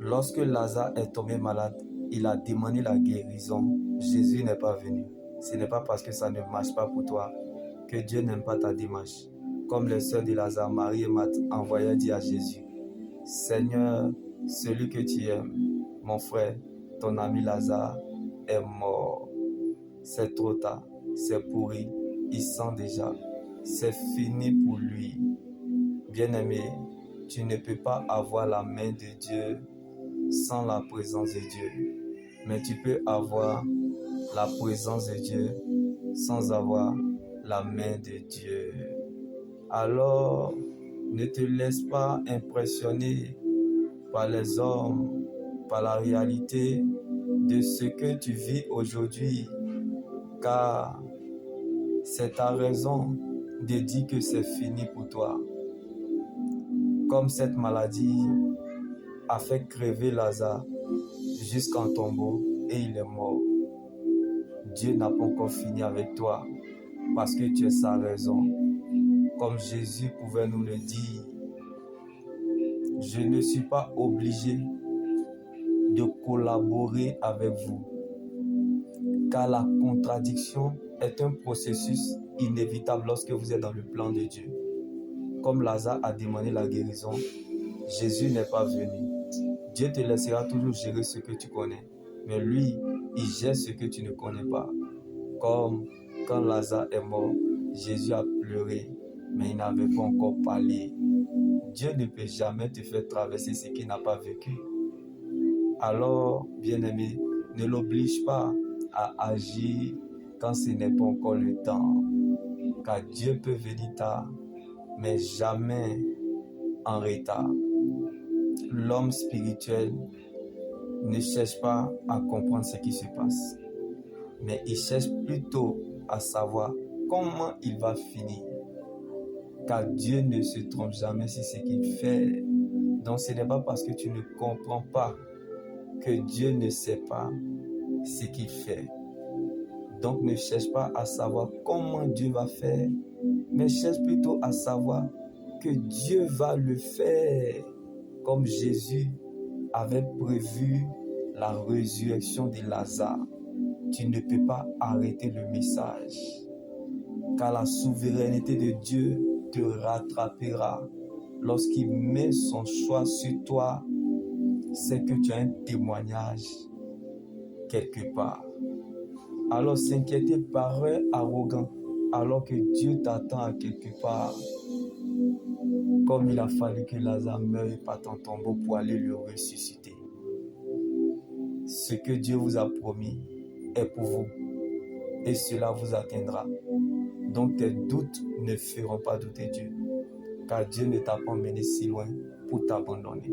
Lorsque Lazare est tombé malade, il a demandé la guérison. Jésus n'est pas venu. Ce n'est pas parce que ça ne marche pas pour toi que Dieu n'aime pas ta démarche. Comme les sœurs de Lazare, Marie et Marthe envoyaient dire à Jésus, « Seigneur, celui que tu aimes, mon frère, ton ami Lazare est mort. C'est trop tard, c'est pourri, il sent déjà, c'est fini pour lui. » Bien-aimé, tu ne peux pas avoir la main de Dieu sans la présence de Dieu. Mais tu peux avoir la présence de Dieu sans avoir la main de Dieu. Alors, ne te laisse pas impressionner par les hommes, par la réalité de ce que tu vis aujourd'hui, car c'est ta raison de dire que c'est fini pour toi. Comme cette maladie a fait crever Lazare jusqu'en tombeau et il est mort. Dieu n'a pas encore fini avec toi parce que tu es sa raison. Comme Jésus pouvait nous le dire, je ne suis pas obligé de collaborer avec vous, car la contradiction est un processus inévitable lorsque vous êtes dans le plan de Dieu. Comme Lazare a demandé la guérison, Jésus n'est pas venu. Dieu te laissera toujours gérer ce que tu connais, mais lui, il gère ce que tu ne connais pas. Comme quand Lazare est mort, Jésus a pleuré, mais il n'avait pas encore parlé. Dieu ne peut jamais te faire traverser ce qu'il n'a pas vécu. Alors, bien-aimé, ne l'oblige pas à agir quand ce n'est pas encore le temps. Car Dieu peut venir tard, mais jamais en retard. L'homme spirituel ne cherche pas à comprendre ce qui se passe, mais il cherche plutôt à savoir comment il va finir. Car Dieu ne se trompe jamais sur ce qu'il fait. Donc ce n'est pas parce que tu ne comprends pas que Dieu ne sait pas ce qu'il fait. Donc ne cherche pas à savoir comment Dieu va faire, mais cherche plutôt à savoir que Dieu va le faire, comme Jésus avait prévu la résurrection de Lazare. Tu ne peux pas arrêter le message, car la souveraineté de Dieu te rattrapera. Lorsqu'il met son choix sur toi, c'est que tu as un témoignage quelque part. Alors s'inquiéter paraît arrogant, alors que Dieu t'attend à quelque part. Comme il a fallu que Lazare meure par ton tombeau pour aller le ressusciter. Ce que Dieu vous a promis est pour vous, et cela vous atteindra. Donc tes doutes ne feront pas douter Dieu, car Dieu ne t'a pas emmené si loin pour t'abandonner.